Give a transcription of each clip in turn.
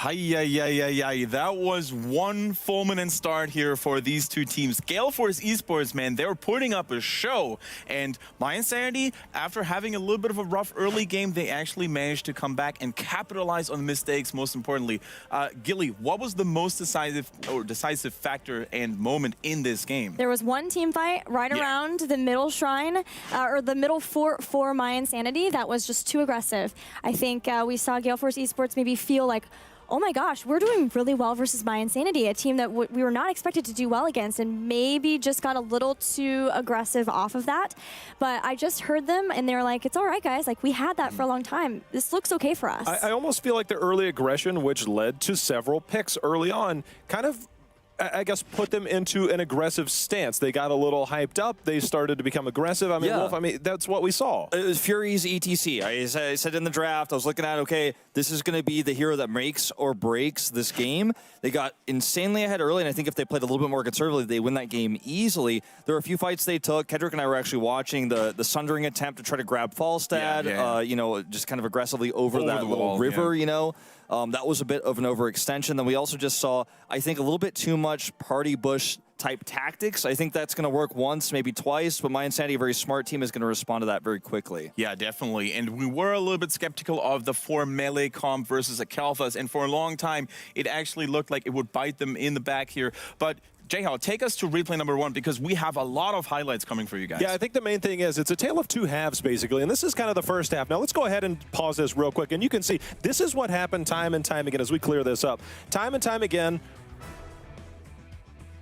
Hi. That was one fulminant start here for these two teams. Gale Force eSports, man, they were putting up a show. And mYinsanity, after having a little bit of a rough early game, they actually managed to come back and capitalize on the mistakes, most importantly. Gilly, what was the most decisive factor and moment in this game? There was one team fight right around the middle shrine, or the middle fort for mYinsanity that was just too aggressive. I think we saw Gale Force eSports maybe feel like, oh my gosh, we're doing really well versus mYinsanity, a team that we were not expected to do well against, and maybe just got a little too aggressive off of that. But I just heard them, and they were like, it's all right, guys. Like, we had that for a long time. This looks okay for us. I almost feel like the early aggression, which led to several picks early on, kind of, I guess, put them into an aggressive stance. They got a little hyped up. They started to become aggressive. I mean, Wolf, I mean, that's what we saw. It was Fury's ETC. I said in the draft, I was looking at, okay, this is going to be the hero that makes or breaks this game. They got insanely ahead early, and I think if they played a little bit more conservatively, they win that game easily. There were a few fights they took. Kendrick and I were actually watching the Sundering attempt to try to grab Falstad, you know, just kind of aggressively over that little river, you know. That was a bit of an overextension. Then we also just saw, I think, a little bit too much party bush type tactics. I think that's going to work once, maybe twice, but mYinsanity, a very smart team, is going to respond to that very quickly. Yeah, definitely. And we were a little bit skeptical of the 4 melee comp versus a Kalthus, and for a long time, it actually looked like it would bite them in the back here. But Jayhao, take us to replay number 1, because we have a lot of highlights coming for you guys. Yeah, I think the main thing is it's a tale of two halves, basically, and this is kind of the first half. Now, let's go ahead and pause this real quick, and you can see this is what happened time and time again as we clear this up. Time and time again,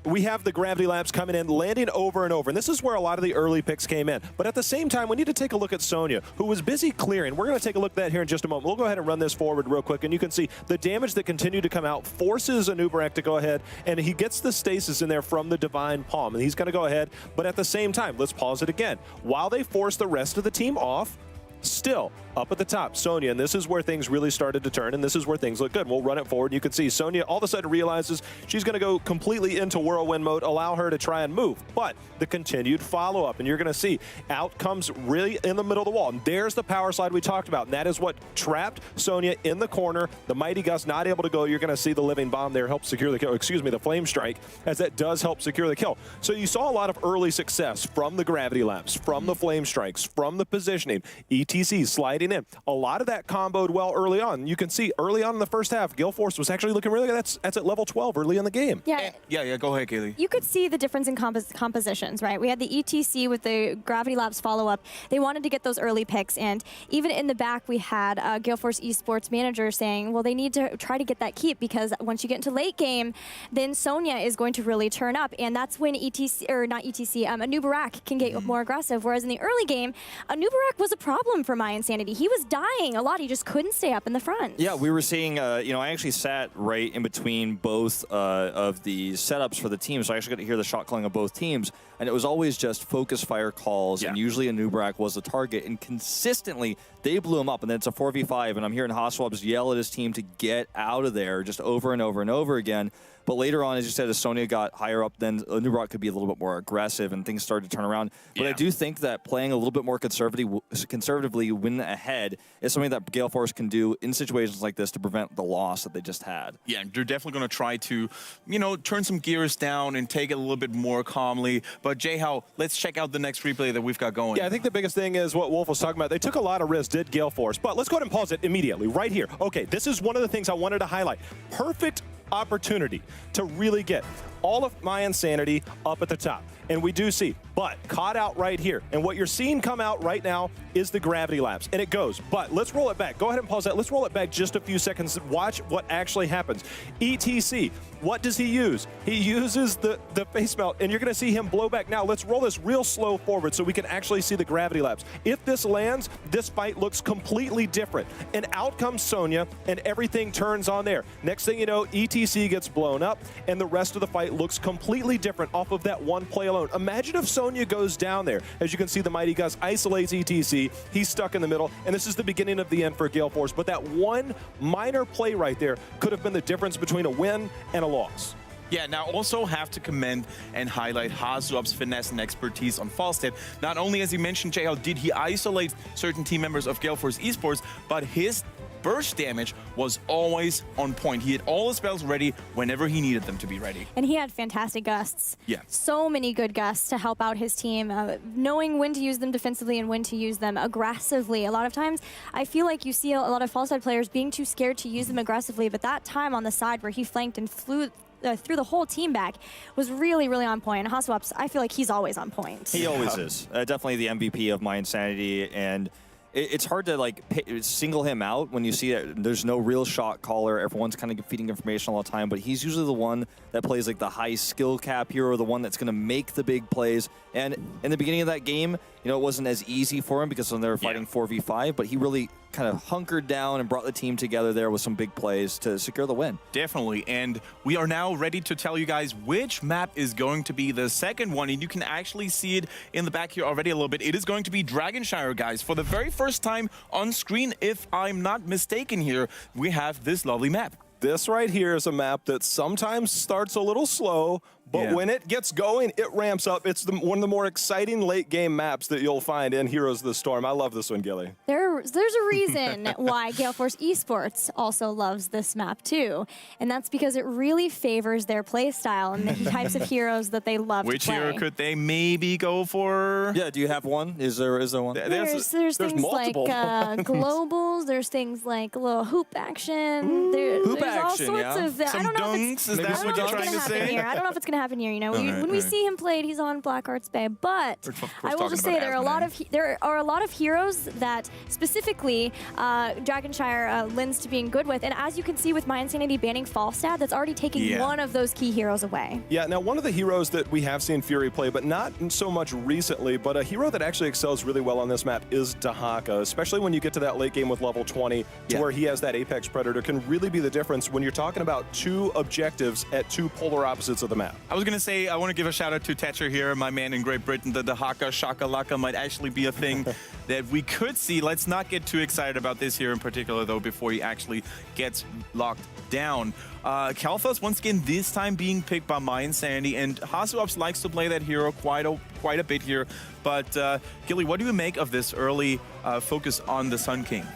we have the gravity lamps coming in, landing over and over. And this is where a lot of the early picks came in. But at the same time, we need to take a look at Sonya, who was busy clearing. We're going to take a look at that here in just a moment. We'll go ahead and run this forward real quick. And you can see the damage that continued to come out forces Anubarak to go ahead. And he gets the stasis in there from the Divine Palm. And he's going to go ahead. But at the same time, let's pause it again. While they force the rest of the team off, still up at the top, Sonya, and this is where things really started to turn, and this is where things look good. We'll run it forward, and you can see Sonya all of a sudden realizes she's going to go completely into whirlwind mode, allow her to try and move. But the continued follow-up, and you're going to see out comes really in the middle of the wall. And there's the power slide we talked about, and that is what trapped Sonya in the corner. The Mighty Gus not able to go. You're going to see the living bomb there help secure the kill. Excuse me, the flame strike, as that does help secure the kill. So you saw a lot of early success from the gravity lamps, from the flame strikes, from the positioning, ETC sliding in. A lot of that comboed well early on. You can see early on in the first half, Gale Force was actually looking really good. That's at level 12 early in the game. Yeah, go ahead, Kaylee. You could see the difference in compositions, right? We had the ETC with the Gravity Labs follow-up. They wanted to get those early picks, and even in the back, we had Gale Force eSports manager saying, well, they need to try to get that keep, because once you get into late game, then Sonya is going to really turn up, and that's when Anubarak can get more aggressive, whereas in the early game, Anubarak was a problem for mYinsanity. He was dying a lot. He just couldn't stay up in the front. Yeah, we were seeing, you know, I actually sat right in between both of the setups for the teams, so I actually got to hear the shot calling of both teams, and it was always just focus fire calls, and usually Anubarak was the target, and consistently they blew him up, and then it's a 4v5, and I'm hearing Haswab just yell at his team to get out of there just over and over and over again. But later on, as you said, as Sonya got higher up, then Anubarak could be a little bit more aggressive and things started to turn around. But I do think that playing a little bit more conservatively win ahead is something that Gale Force can do in situations like this to prevent the loss that they just had. Yeah, and they're definitely going to try to, you know, turn some gears down and take it a little bit more calmly. But Jayhao, let's check out the next replay that we've got going. Yeah, I think the biggest thing is what Wolf was talking about. They took a lot of risks, did Gale Force. But let's go ahead and pause it immediately, right here. Okay, this is one of the things I wanted to highlight. Perfect opportunity to really get all of mYinsanity up at the top. And we do see, but caught out right here. And what you're seeing come out right now is the gravity lamps. And it goes, but let's roll it back. Go ahead and pause that. Let's roll it back just a few seconds. Watch what actually happens. ETC, what does he use? He uses the face melt, and you're gonna see him blow back. Now, let's roll this real slow forward so we can actually see the gravity lamps. If this lands, this fight looks completely different. And out comes Sonya, and everything turns on there. Next thing you know, ETC gets blown up, and the rest of the fight looks completely different off of that one play alone. Imagine if Sonya goes down there. As you can see, the Mighty Gus isolates ETC. He's stuck in the middle, and this is the beginning of the end for Gale Force. But that one minor play right there could have been the difference between a win and a loss. Yeah, now also have to commend and highlight Haswab's finesse and expertise on Falstad. Not only, as you mentioned, Jayhao, did he isolate certain team members of Gale Force eSports, but his burst damage was always on point. He had all his spells ready whenever he needed them to be ready. And he had fantastic gusts. Yeah. So many good gusts to help out his team, knowing when to use them defensively and when to use them aggressively. A lot of times, I feel like you see a lot of Falstad players being too scared to use them aggressively, but that time on the side where he flanked and flew through the whole team back was really, really on point. And Hasuops, I feel like he's always on point. He always is. Definitely the MVP of mYinsanity, and it's hard to like single him out when you see that there's no real shot caller. Everyone's kind of feeding information all the time, but he's usually the one that plays like the high skill cap hero, the one that's going to make the big plays. And in the beginning of that game, you know, it wasn't as easy for him because when they were fighting 4v5, but he really kind of hunkered down and brought the team together there with some big plays to secure the win. Definitely, and we are now ready to tell you guys which map is going to be the second one, and you can actually see it in the back here already a little bit. It is going to be Dragonshire, guys. For the very first time on screen, if I'm not mistaken here, we have this lovely map. This right here is a map that sometimes starts a little slow, but when it gets going, it ramps up. It's one of the more exciting late game maps that you'll find in Heroes of the Storm. I love this one, Gilly. There's a reason why Gale Force eSports also loves this map too, and that's because it really favors their play style and the types of heroes that they love Which to play. hero could they maybe go for? Yeah, do you have one? Is there one? There's things multiple. like globals. There's things like a little hoop action. There's all action, sorts of. Some I don't know dunks? Is if that what you're trying to say? here. I don't know if it's gonna happen here. You know, when we see him played, he's on Blackheart's Bay. But I will just say there are a lot of heroes that specifically Dragonshire lends to being good with. And as you can see with mYinsanity banning Falstad, that's already taking one of those key heroes away. Yeah, now one of the heroes that we have seen Fury play, but not so much recently, but a hero that actually excels really well on this map is Dahaka, especially when you get to that late game with level 20, to where he has that Apex Predator, can really be the difference when you're talking about two objectives at two polar opposites of the map. I was going to say, I want to give a shout out to Thatcher here, my man in Great Britain. The Dahaka Shakalaka might actually be a thing that we could see. Let's not get too excited about this here in particular, though, before he actually gets locked down. Kalthus, once again, this time being picked by mYinsanity, and Hasuops likes to play that hero quite a bit here. But, Gilly, what do you make of this early focus on the Sun King?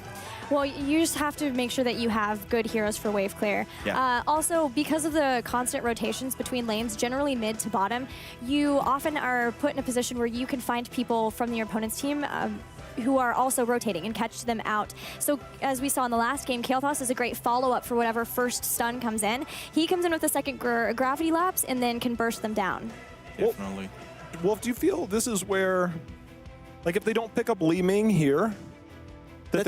Well, you just have to make sure that you have good heroes for wave clear. Also, because of the constant rotations between lanes, generally mid to bottom, you often are put in a position where you can find people from your opponent's team who are also rotating and catch them out. So as we saw in the last game, Kalethos is a great follow-up for whatever first stun comes in. He comes in with a second gravity lapse and then can burst them down. Definitely. Wolf, do you feel this is where, like, if they don't pick up Li Ming here, that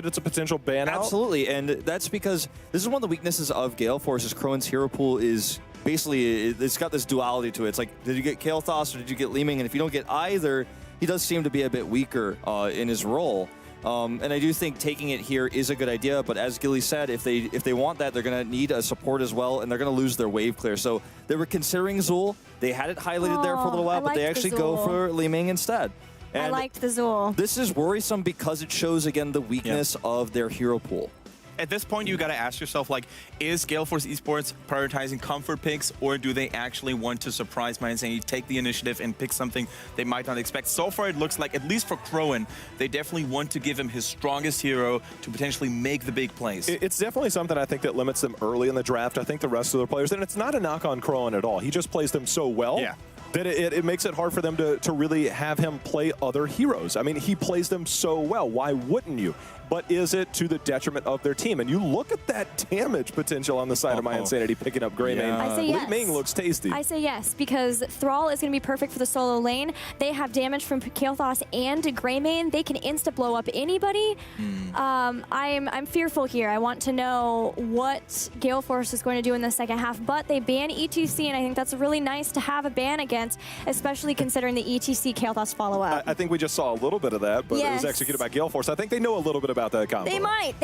it's a potential ban out? Absolutely, and that's because this is one of the weaknesses of Gale Force's Crone's hero pool is basically it's got this duality to it. It's like, did you get Kalethos or did you get Li Ming? And if you don't get either, he does seem to be a bit weaker in his role. And I do think taking it here is a good idea, but as Gilly said, if they want that, they're going to need a support as well, and they're going to lose their wave clear. So they were considering Zul. They had it highlighted there for a little while, but they actually go for Li Ming instead. And I liked the Zul. This is worrisome because it shows, again, the weakness of their hero pool. At this point, you got to ask yourself, like, is Gale Force Esports prioritizing comfort picks, or do they actually want to surprise mYinsanity, take the initiative, and pick something they might not expect? So far, it looks like, at least for Crowan, they definitely want to give him his strongest hero to potentially make the big plays. It's definitely something I think that limits them early in the draft. I think the rest of the players, and it's not a knock on Crowan at all. He just plays them so well. That it makes it hard for them to really have him play other heroes. I mean, he plays them so well. Why wouldn't you? But is it to the detriment of their team? And you look at that damage potential on the side of mYinsanity picking up Greymane. I say yes. Li Ming looks tasty. I say yes, because Thrall is going to be perfect for the solo lane. They have damage from Kalethos and Greymane. They can insta-blow up anybody. I'm fearful here. I want to know what Gale Force is going to do in the second half, but they ban ETC, and I think that's really nice to have a ban against, especially considering the ETC Kalethos follow-up. I think we just saw a little bit of that, but it was executed by Gale Force. I think they know a little bit about that combo. They might.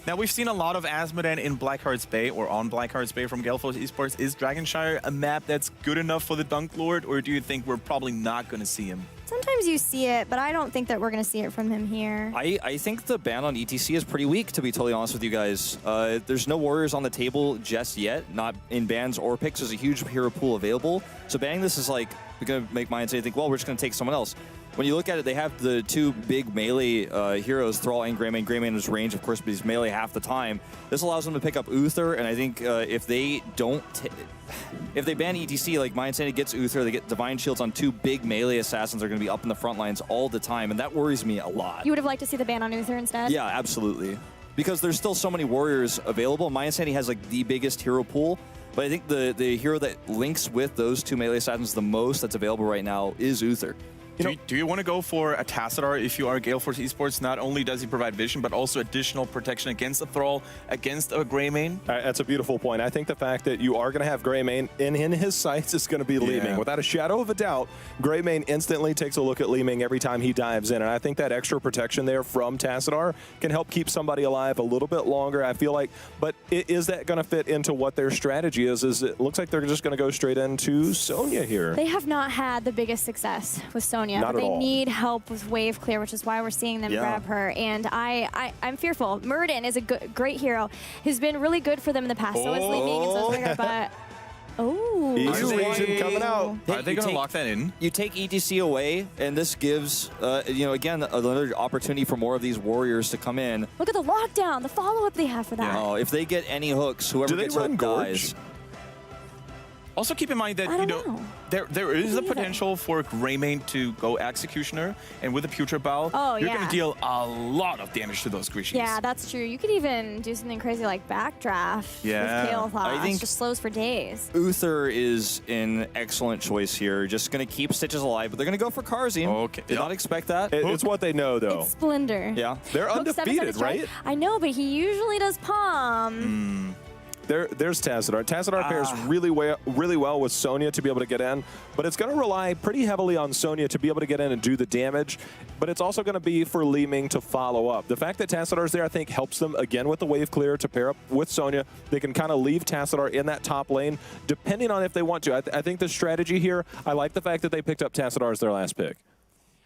Now, we've seen a lot of Azmodan in Blackheart's Bay, or on Blackheart's Bay from Gale Force Esports. Is Dragonshire a map that's good enough for the Dunk Lord, or do you think we're probably not going to see him? Sometimes you see it, but I don't think that we're going to see it from him here. I think the ban on ETC is pretty weak, to be totally honest with you guys. There's no Warriors on the table just yet, not in bans or picks. There's a huge hero pool available. So banning this is like going to make mYinsanity think, well, we're just going to take someone else. When you look at it, they have the two big melee heroes, Thrall and Greymane. Greymane is range, of course, but he's melee half the time. This allows them to pick up Uther, and I think if they don't, if they ban ETC, like mYinsanity gets Uther, they get Divine Shields on two big melee assassins. They're going to be up in the front lines all the time, and that worries me a lot. You would have liked to see the ban on Uther instead? Yeah, absolutely. Because there's still so many warriors available. mYinsanity has like the biggest hero pool, but I think the hero that links with those two melee assassins the most that's available right now is Uther. Do you want to go for a Tassadar if you are Gale Force Esports? Not only does he provide vision, but also additional protection against a Thrall, against a Greymane? That's a beautiful point. I think the fact that you are going to have Greymane in his sights is going to be Li Ming. Without a shadow of a doubt, Greymane instantly takes a look at Li Ming every time he dives in. And I think that extra protection there from Tassadar can help keep somebody alive a little bit longer, I feel like. But is that going to fit into what their strategy is? It looks like they're just going to go straight into Sonya here. They have not had the biggest success with Sonya. Not but at they all. need help with wave clear, which is why we're seeing them grab her. And I'm fearful. Muradin is a great hero who's been really good for them in the past. So is Li Ming and so is Vigor, but Easy region coming out. Are they going to lock that in? You take ETC away, and this gives, again, another opportunity for more of these warriors to come in. Look at the lockdown, the follow-up they have for that. Oh, if they get any hooks, whoever gets hooked dies. Also keep in mind that there is a potential for Greymane to go Executioner, and with a Putrid Bow, you're going to deal a lot of damage to those Grishis. Yeah, that's true. You could even do something crazy like Backdraft with Gale Force. I think just slows for days. Uther is an excellent choice here. Just going to keep Stitches alive, but they're going to go for Karzim. Okay. Did not expect that. It's what they know, though. It's Splendor. Yeah. They're undefeated, right? I know, but he usually does Palm. There's Tassadar. Tassadar pairs really well with Sonya to be able to get in, but it's going to rely pretty heavily on Sonya to be able to get in and do the damage, but it's also going to be for Li Ming to follow up. The fact that Tassadar's there, I think, helps them, again, with the wave clear to pair up with Sonya. They can kind of leave Tassadar in that top lane, depending on if they want to. I think the strategy here, I like the fact that they picked up Tassadar as their last pick.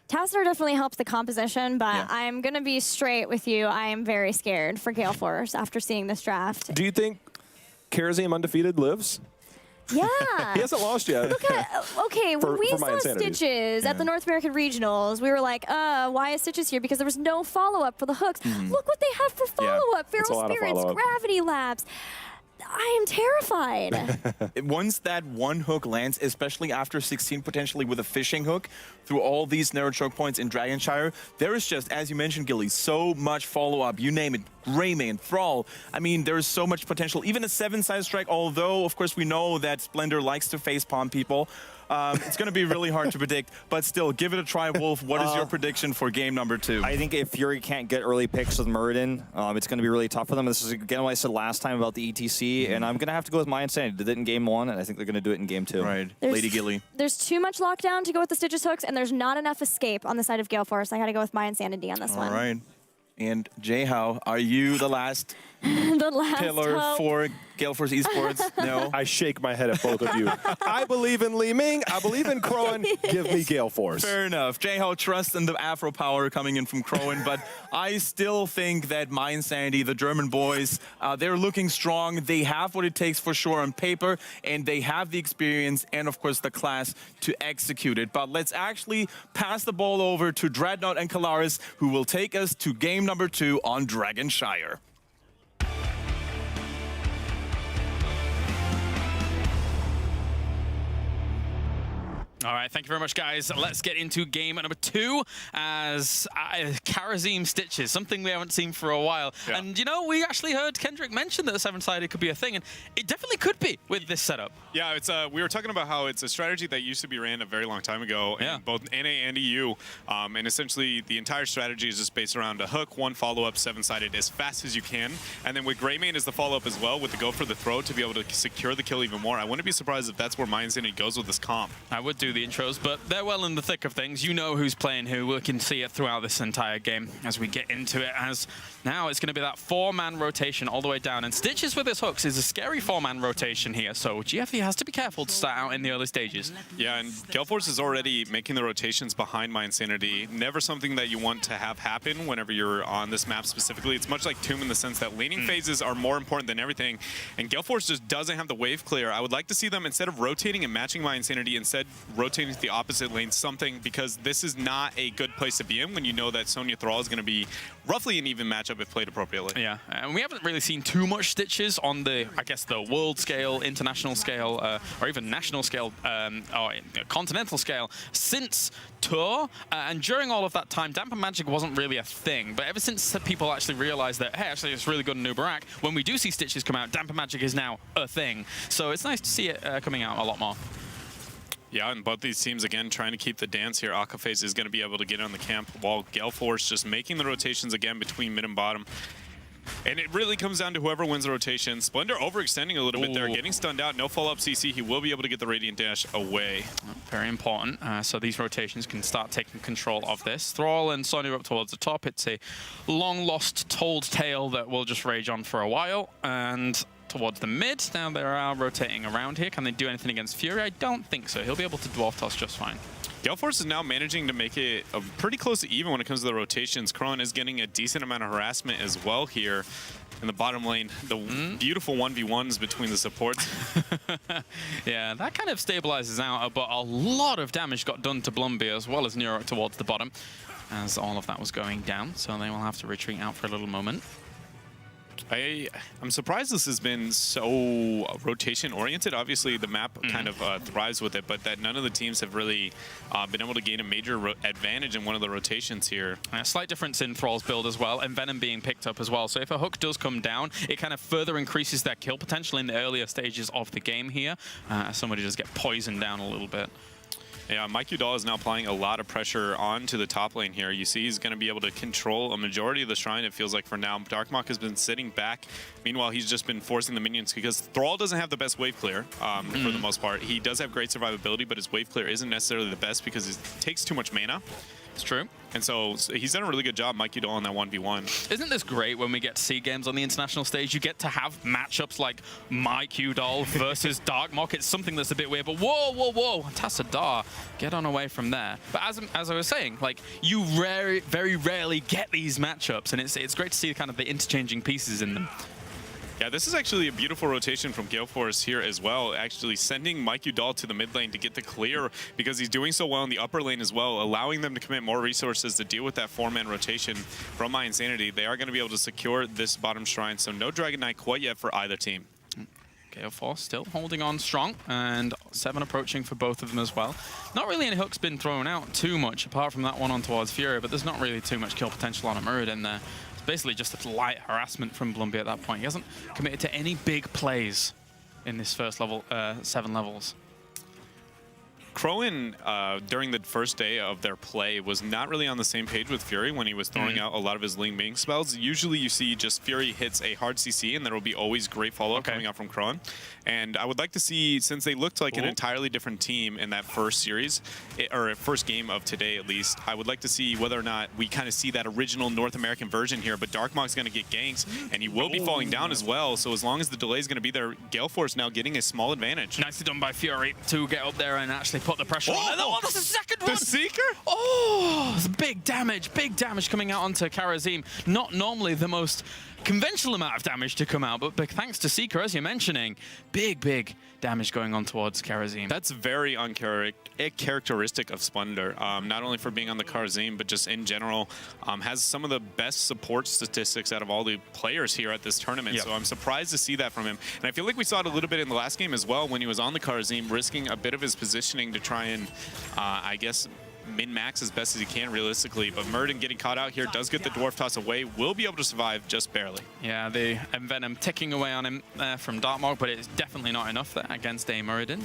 Tassadar definitely helps the composition, but I'm going to be straight with you. I am very scared for Gale Force after seeing this draft. Do you think Karazim undefeated lives? Yeah. He hasn't lost yet. Look at, when we saw Stitches at the North American Regionals, we were like, why is Stitches here? Because there was no follow-up for the hooks. Look what they have for follow-up. Feral Spirits, Gravity Labs. I am terrified. Once that one hook lands, especially after 16, potentially with a fishing hook, through all these narrow choke points in Dragonshire, there is just, as you mentioned, Gilly, so much follow-up. You name it, Greymane, Thrall. I mean, there is so much potential. Even a 7-side strike, although, of course, we know that Splendor likes to facepalm people. It's going to be really hard to predict, but still, give it a try, Wolf. What is your prediction for game number 2? I think if Fury can't get early picks with Muradin, it's going to be really tough for them. This is, again, what I said last time about the ETC, and I'm going to have to go with mYinsanity. Did it in game 1, and I think they're going to do it in game 2. Right. Lady Gilly. There's too much lockdown to go with the Stitches hooks, and there's not enough escape on the side of Gale Force. I got to go with mYinsanity on this one. All right. And Jay-How, are you the last pillar hope for Gale Force Esports? No? I shake my head at both of you. I believe in Li Ming. I believe in Crowan. Give me Gale Force. Fair enough. Jay-How trusts in the Afro power coming in from Crowan, but I still think that mYinsanity, the German boys, they're looking strong. They have what it takes for sure on paper, and they have the experience and, of course, the class to execute it. But let's actually pass the ball over to Dreadnought and Kalaris, who will take us to game number 2 on Dragonshire. All right, thank you very much, guys. Let's get into game number 2 as Karazim Stitches, something we haven't seen for a while. Yeah. And, you know, we actually heard Kendrick mention that the 7-sided could be a thing, and it definitely could be with this setup. Yeah, it's we were talking about how it's a strategy that used to be ran a very long time ago in both NA and EU, and essentially the entire strategy is just based around a hook, 1 follow-up, 7-sided as fast as you can, and then with Greymane as the follow-up as well, with the go for the throw to be able to secure the kill even more. I wouldn't be surprised if that's where mYinsanity goes with this comp. I would do the intros, but they're well in the thick of things. You know who's playing who. We can see it throughout this entire game as we get into it, as now it's going to be that 4-man rotation all the way down. And Stitches with his hooks is a scary 4-man rotation here, so GFE has to be careful to start out in the early stages. Yeah, and Gale Force is already making the rotations behind mYinsanity. Never something that you want to have happen whenever you're on this map specifically. It's much like Tomb in the sense that laning phases are more important than everything, and Gale Force just doesn't have the wave clear. I would like to see them, instead of rotating and matching mYinsanity, instead rotating to the opposite lane something, because this is not a good place to be in when you know that Sonya Thrall is going to be roughly an even matchup if played appropriately. Yeah, and we haven't really seen too much Stitches on the, I guess, the world scale, international scale, or even national scale, or continental scale since Tour. And during all of that time, Damper Magic wasn't really a thing. But ever since people actually realized that, hey, actually, it's really good in Nubarak, when we do see Stitches come out, Damper Magic is now a thing. So it's nice to see it coming out a lot more. Yeah, and both these teams, again, trying to keep the dance here. Akaphase is going to be able to get on the camp, while Gale Force just making the rotations again between mid and bottom. And it really comes down to whoever wins the rotation. Splendor overextending a little bit there, getting stunned out. No follow-up CC. He will be able to get the Radiant Dash away. Very important. So these rotations can start taking control of this. Thrall and Sonya up towards the top. It's a long-lost told tale that will just rage on for a while. And towards the mid, now they are rotating around here. Can they do anything against Fury? I don't think so. He'll be able to dwarf toss just fine. Gale Force is now managing to make it pretty close to even when it comes to the rotations. Krone is getting a decent amount of harassment as well here in the bottom lane. The beautiful 1v1s between the supports. Yeah, that kind of stabilizes out, but a lot of damage got done to Blumby as well as Nurok towards the bottom as all of that was going down. So they will have to retreat out for a little moment. I'm surprised this has been so rotation-oriented. Obviously, the map kind of thrives with it, but that none of the teams have really been able to gain a major advantage in one of the rotations here. A slight difference in Thrall's build as well, and Venom being picked up as well. So if a hook does come down, it kind of further increases their kill potential in the earlier stages of the game here. Somebody does get poisoned down a little bit. Yeah, mYinsanity is now applying a lot of pressure onto the top lane here. You see he's going to be able to control a majority of the shrine, it feels like, for now. Darkmok has been sitting back. Meanwhile, he's just been forcing the minions because Thrall doesn't have the best wave clear for the most part. He does have great survivability, but his wave clear isn't necessarily the best because it takes too much mana. It's true. And so he's done a really good job, mYinsanity, on that 1v1. Isn't this great when we get C games on the international stage? You get to have matchups like mYinsanity versus Darkmok. It's something that's a bit weird, but whoa, whoa, whoa. Tassadar, get on away from there. But as I was saying, like, you very rarely get these matchups, and it's great to see kind of the interchanging pieces in them. Yeah, this is actually a beautiful rotation from Gale Force here as well, actually sending mYinsanity to the mid lane to get the clear because he's doing so well in the upper lane as well, allowing them to commit more resources to deal with that 4-man rotation from mYinsanity. They are going to be able to secure this bottom shrine, so no Dragon Knight quite yet for either team. Gale Force still holding on strong, and 7 approaching for both of them as well. Not really any hooks been thrown out too much, apart from that one on towards Fury, but there's not really too much kill potential on a Muradin there. Basically just a light harassment from Blumby at that point. He hasn't committed to any big plays in this first level, 7 levels. Crowan, during the first day of their play, was not really on the same page with Fury when he was throwing out a lot of his Ling Bing spells. Usually you see just Fury hits a hard CC and there will be always great follow-up coming out from Crowan. And I would like to see, since they looked like an entirely different team in that first series, or first game of today at least, I would like to see whether or not we kind of see that original North American version here. But Darkmok's going to get ganks and he will be falling down as well. So as long as the delay is going to be there, Gale Force now getting a small advantage. Nicely done by Fury to get up there and actually put the pressure on. Oh, that's the second one! The Seeker? Oh, it's big damage coming out onto Karazim. Not normally the most conventional amount of damage to come out, but thanks to Seeker, as you're mentioning, big damage going on towards Karazim. That's very uncharacteristic of Splendor, not only for being on the Karazim, but just in general, has some of the best support statistics out of all the players here at this tournament, so I'm surprised to see that from him. And I feel like we saw it a little bit in the last game as well, when he was on the Karazim, risking a bit of his positioning to try and, I guess, min-max as best as he can realistically, but Muradin getting caught out here does get the Dwarf Toss away, will be able to survive just barely. Yeah, the Envenom ticking away on him from Darkmok, but it's definitely not enough there against a Muradin.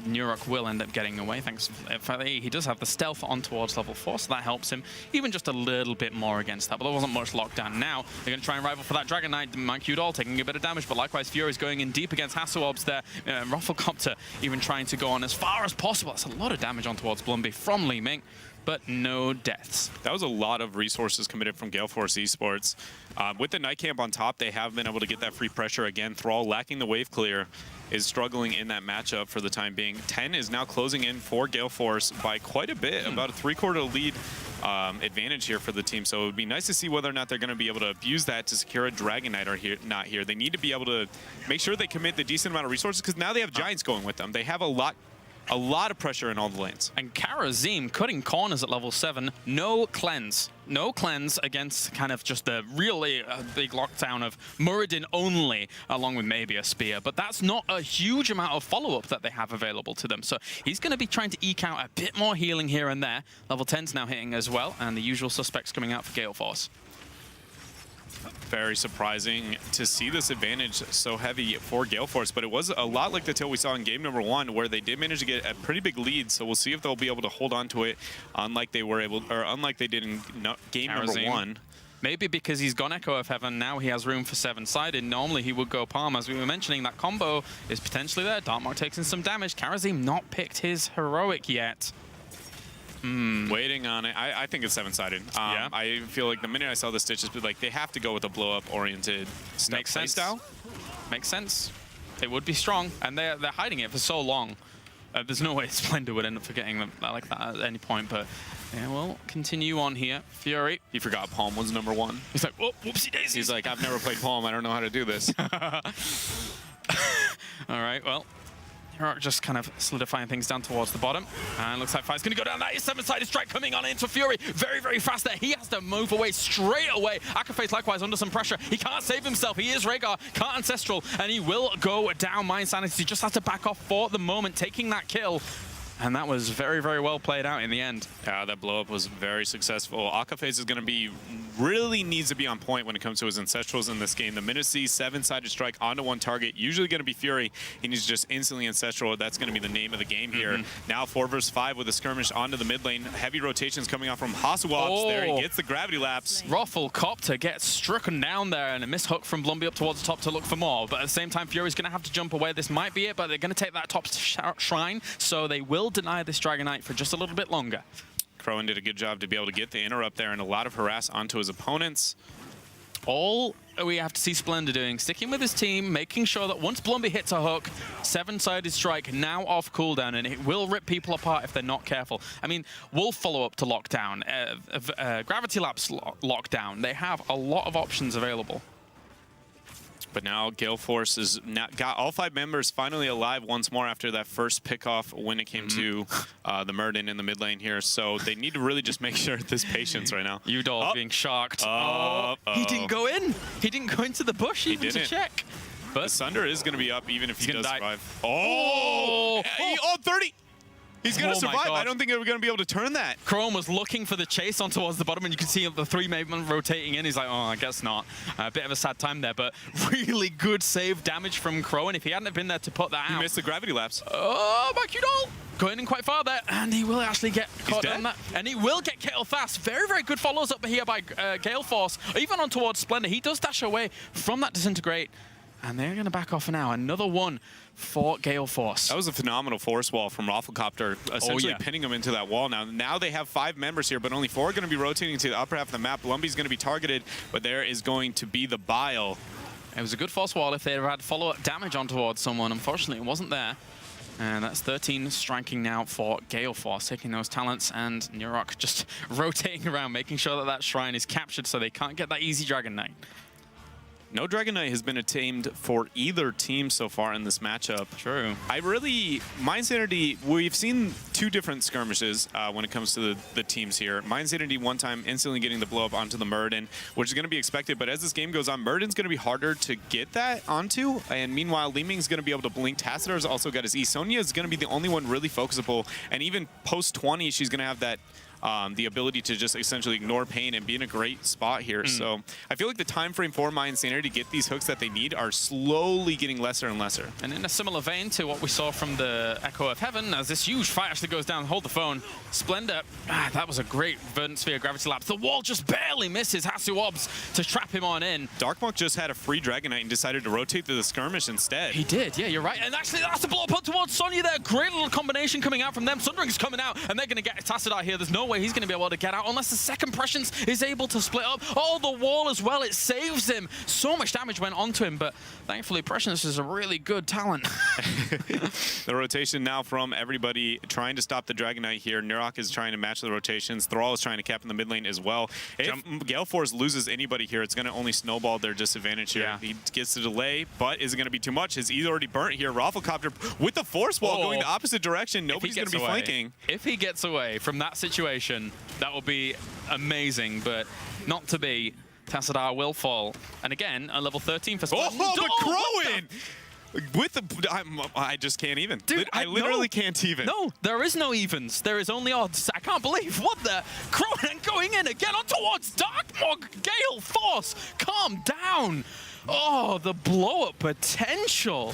Nurok will end up getting away, thanks for he does have the stealth on towards level 4, so that helps him even just a little bit more against that, but there wasn't much lockdown. Now they're going to try and rival for that Dragon Knight. mYinsanity taking a bit of damage, but likewise Fury's going in deep against Hasselhobbs there. Rafflecopter even trying to go on as far as possible. That's a lot of damage on towards Blumby from Li Ming, but no deaths. That was a lot of resources committed from Gale Force eSports. With the Night Camp on top, they have been able to get that free pressure again. Thrall, lacking the wave clear, is struggling in that matchup for the time being. 10 is now closing in for Gale Force by quite a bit, about a 3/4 lead advantage here for the team. So it would be nice to see whether or not they're going to be able to abuse that to secure a Dragon Knight or not here. They need to be able to make sure they commit the decent amount of resources because now they have Giants going with them. They have a lot a lot of pressure in all the lanes. And Karazim cutting corners at level 7, no cleanse. No cleanse against kind of just the really big lockdown of Muradin only, along with maybe a spear. But that's not a huge amount of follow-up that they have available to them. So he's going to be trying to eke out a bit more healing here and there. Level 10's now hitting as well, and the usual suspects coming out for Gale Force. Very surprising to see this advantage so heavy for Gale Force, but it was a lot like the tail we saw in game number 1, where they did manage to get a pretty big lead. So we'll see if they'll be able to hold on to it, unlike they did in game number 1. Maybe because he's gone Echo of Heaven, now he has room for 7-sided. Normally he would go Palm. As we were mentioning, that combo is potentially there. Darkmark takes in some damage. Karazim not picked his heroic yet. Waiting on it. I think it's 7-sided. Yeah. I feel like the minute I saw the Stitches, like they have to go with a blow-up oriented Makes sense. style. Makes sense. It would be strong, and they're hiding it for so long. There's no way Splendor would end up forgetting them like that at any point, but yeah, we'll continue on here. Fury. He forgot Palm was number 1. He's like, oh, whoopsie daisies. He's like, I've never played Palm. I don't know how to do this. All right, well. Heroic just kind of solidifying things down towards the bottom. And looks like Fire's going to go down. That is 7-sided strike coming on into Fury. Very, very fast there. He has to move away straight away. Akaface likewise under some pressure. He can't save himself. He is Rhaegar, can't Ancestral, and he will go down. mYinsanity just has to back off for the moment, taking that kill. And that was very, very well played out in the end. Yeah, that blow-up was very successful. Akaface is going to be, really needs to be on point when it comes to his Ancestrals in this game. The minute sees 7-sided strike onto one target, usually going to be Fury. He needs just instantly Ancestral. That's going to be the name of the game here. Now 4 versus 5 with a skirmish onto the mid lane. Heavy rotations coming off from Hasuops. There he gets the gravity lapse. Ruffle Copter gets stricken down there, and a miss hook from Blumby up towards the top to look for more. But at the same time, Fury's going to have to jump away. This might be it, but they're going to take that top shrine, so they will deny this Dragon Knight for just a little bit longer. Crowan did a good job to be able to get the interrupt there and a lot of harass onto his opponents. All we have to see Splendor doing, sticking with his team, making sure that once Blumby hits a hook, 7-sided strike now off cooldown, and it will rip people apart if they're not careful. I mean, Wolf follow up to lockdown, Gravity Lapse lockdown. They have a lot of options available. But now Gale Force has got all 5 members finally alive once more after that first pick-off when it came to the Muradin in the mid lane here. So they need to really just make sure this patience right now. Udol being shocked. He didn't go in. He didn't go into the bush even to check. But the Sunder is going to be up even if he does survive. 30! He's going to survive. I don't think we're going to be able to turn that. Chrome was looking for the chase on towards the bottom, and you can see the 3 men rotating in. He's like, oh, I guess not. A bit of a sad time there, but really good save damage from Crow, and if he hadn't been there to put that out... He missed the gravity lapse. Oh, back Udol! Going in quite far there, and he will actually get caught on that. And he will get killed fast. Very, very good follows up here by Gale Force. Even on towards Splendor, he does dash away from that Disintegrate. And they're going to back off now. Another one for Gale Force. That was a phenomenal force wall from Rafflecopter, essentially pinning him into that wall. Now they have 5 members here, but only 4 are going to be rotating to the upper half of the map. Lumby's going to be targeted, but there is going to be the Bile. It was a good force wall if they had follow-up damage on towards someone. Unfortunately, it wasn't there. And that's 13 striking now for Gale Force, taking those talents, and Nurok just rotating around, making sure that that shrine is captured so they can't get that easy Dragon Knight. No Dragon Knight has been tamed for either team so far in this matchup. True. mYinsanity, we've seen 2 different skirmishes when it comes to the teams here. mYinsanity one time instantly getting the blow up onto the Muradin, which is going to be expected, but as this game goes on, Muradin's going to be harder to get that onto, and meanwhile, Li Ming's going to be able to blink. Tassitar's also got his E. Sonya is going to be the only one really focusable, and even post 20, she's going to have that the ability to just essentially ignore pain and be in a great spot here. So I feel like the time frame for mYinsanity to get these hooks that they need are slowly getting lesser and lesser. And in a similar vein to what we saw from the Echo of Heaven, as this huge fight actually goes down, hold the phone. Splendor, that was a great Verdant Sphere Gravity Lapse. The wall just barely misses Hasuobs to trap him on in. Darkmark just had a free Dragon Knight and decided to rotate to the skirmish instead. He did, yeah, you're right. And actually, that's a blow up towards Sonya there. Great little combination coming out from them. Sundering's coming out, and they're going to get Tassadar here. There's no way way he's going to be able to get out unless the second Prescience is able to split up. Oh, the wall as well, it saves him. So much damage went onto him, but thankfully Prescience is a really good talent. The rotation now from everybody trying to stop the Dragon Knight here. Nurok is trying to match the rotations. Thrall is trying to cap in the mid lane as well. If Gale Force loses anybody here, it's going to only snowball their disadvantage here. Yeah. He gets the delay, but is it going to be too much? His E's already burnt here. Rafflecopter with the Force Wall going the opposite direction. Nobody's going to be flanking. If he gets away from that situation, that will be amazing, but not to be. Tassadar will fall. And again, a level 13 for Splash. Oh, but Crowan! With the, I just can't even. Dude, I literally can't even. No, there is no evens. There is only odds. I can't believe what the Crowan going in again on towards Darkmog. Gale Force, calm down. Oh, the blow-up potential.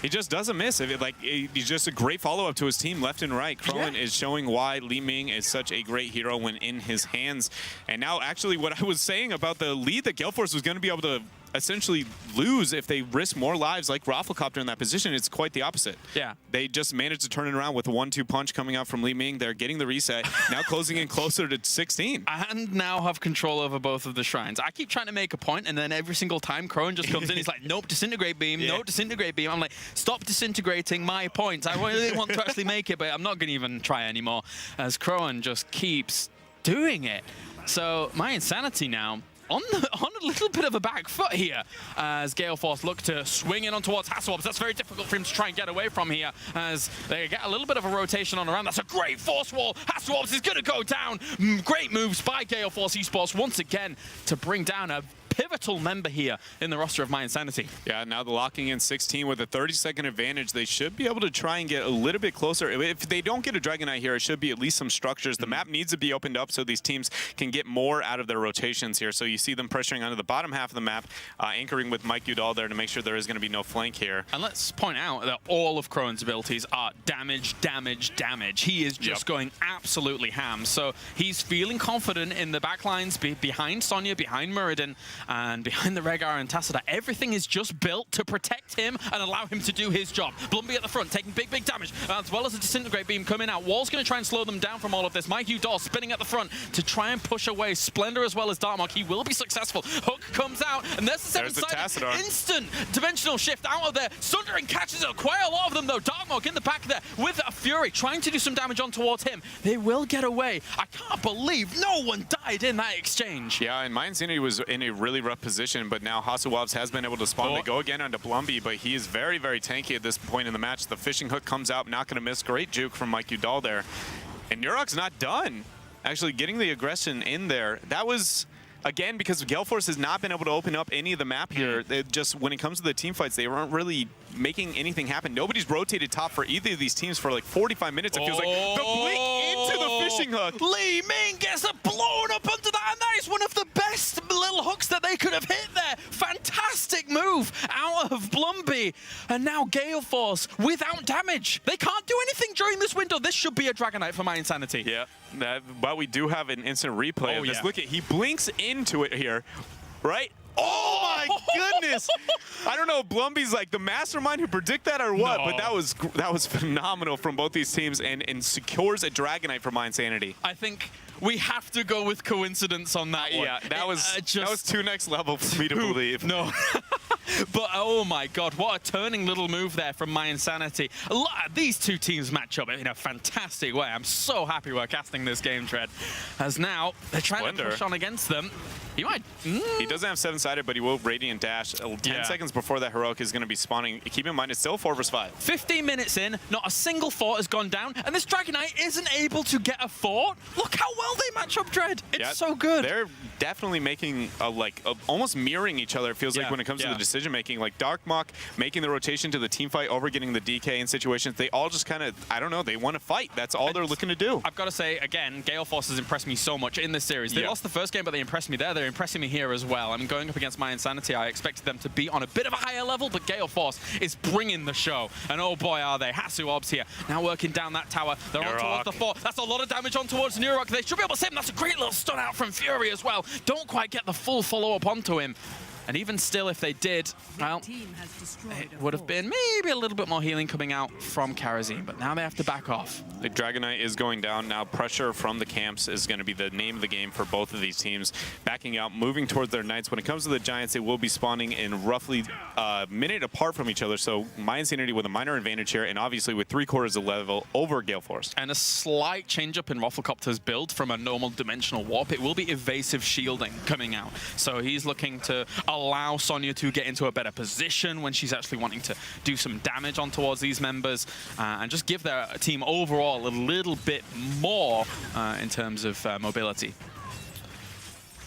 He just doesn't miss. He's just a great follow-up to his team left and right. Crowan is showing why Li Ming is such a great hero when in his hands. And now, actually, what I was saying about the lead that Gale Force was going to be able to essentially lose if they risk more lives like Rafflecopter in that position, it's quite the opposite. Yeah. They just managed to turn it around with a 1-2 punch coming out from Li Ming. They're getting the reset, now closing in closer to 16. And now have control over both of the shrines. I keep trying to make a point, and then every single time Crowan just comes in, he's like, nope, disintegrate beam, nope, disintegrate beam. I'm like, stop disintegrating my points. I really want to actually make it, but I'm not going to even try anymore, as Crowan just keeps doing it. So mYinsanity now on a little bit of a back foot here as Gale Force look to swing in on towards Hasselhoff. That's very difficult for him to try and get away from here as they get a little bit of a rotation on around. That's a great force wall. Hasselhoff is going to go down. Great moves by Gale Force eSports once again to bring down a pivotal member here in the roster of mYinsanity. Yeah, now they're locking in 16 with a 30-second advantage. They should be able to try and get a little bit closer. If they don't get a Dragon Knight here, it should be at least some structures. The map needs to be opened up so these teams can get more out of their rotations here. So you see them pressuring onto the bottom half of the map, anchoring with Mike Udall there to make sure there is going to be no flank here. And let's point out that all of Crowan's abilities are damage, damage, damage. He is just going absolutely ham. So he's feeling confident in the backlines behind Sonya, behind Muradin, and behind the Rehgar and Tassadar. Everything is just built to protect him and allow him to do his job. Blumby at the front, taking big, big damage, as well as a disintegrate beam coming out. Wall's going to try and slow them down from all of this. Mike Udall spinning at the front to try and push away Splendor as well as Darkmog. He will be successful. Hook comes out, and there's the seven-sided instant dimensional shift out of there. Sundering catches up quite a lot of them, though. Darkmog in the back there with a Fury, trying to do some damage on towards him. They will get away. I can't believe no one died in that exchange. Yeah, and mYinsanity was in a really rough position, but now Hasselhoff has been able to spawn. They go again onto Blumby, but he is very, very tanky at this point in the match. The fishing hook comes out, not going to miss. Great juke from Mike Udall there. And Nurok's not done. Actually getting the aggression in there. That was, again, because Gale Force has not been able to open up any of the map here. Just when it comes to the team fights, they weren't really making anything happen. Nobody's rotated top for either of these teams for like 45 minutes. It feels like the blink into the fishing hook. Li Ming gets a blown up under that, and that is one of the best little hooks that they could have hit there. Fantastic move out of Blumby. And now Gale Force without damage. They can't do anything during this window. This should be a Dragon Knight for mYinsanity. Yeah, but we do have an instant replay of this. Look at, he blinks into it here, right? Oh my goodness! I don't know if Blumby's like the mastermind who predict that or what, but that was phenomenal from both these teams and secures a Dragon Knight for mYinsanity. I think we have to go with coincidence on that one. Yeah, that was too next level for me to believe. No. But oh my god, what a turning little move there from mYinsanity. These two teams match up in a fantastic way. I'm so happy we're casting this game, Tread. As now, they're trying to push on against them. He might... He doesn't have seven-sided, but he will Radiant Dash. 10 seconds before that Heroic is going to be spawning. Keep in mind, it's still 4 vs 5. 15 minutes in, not a single fort has gone down, and this Dragon Knight isn't able to get a fort. Look how well they match up, Dread. It's so good. They're definitely making, almost mirroring each other, it feels like, when it comes to the decision-making. Like Darkmog making the rotation to the team fight over getting the DK in situations. They all just kind of, I don't know, they want to fight. That's all they're looking to do. I've got to say, again, Gale Force has impressed me so much in this series. They lost the first game, but they impressed me there. They're impressing me here as well. I'm going up against mYinsanity. I expected them to be on a bit of a higher level, but Gale Force is bringing the show. And oh boy, are they. Hasu Obs here, now working down that tower. They're on towards the fort. That's a lot of damage on towards Nurok. They should be able to save him. That's a great little stun out from Fury as well. Don't quite get the full follow-up onto him. And even still, if they did, well, it would have been maybe a little bit more healing coming out from Karazim, but now they have to back off. The Dragon Knight is going down now. Pressure from the camps is going to be the name of the game for both of these teams. Backing out, moving towards their Knights. When it comes to the Giants, they will be spawning in roughly a minute apart from each other, so mYinsanity with a minor advantage here, and obviously with 3/4 of level over Gale Force. And a slight change up in Rafflecopter's build from a normal dimensional warp. It will be evasive shielding coming out. So he's looking to allow Sonya to get into a better position when she's actually wanting to do some damage on towards these members and just give their team overall a little bit more in terms of mobility.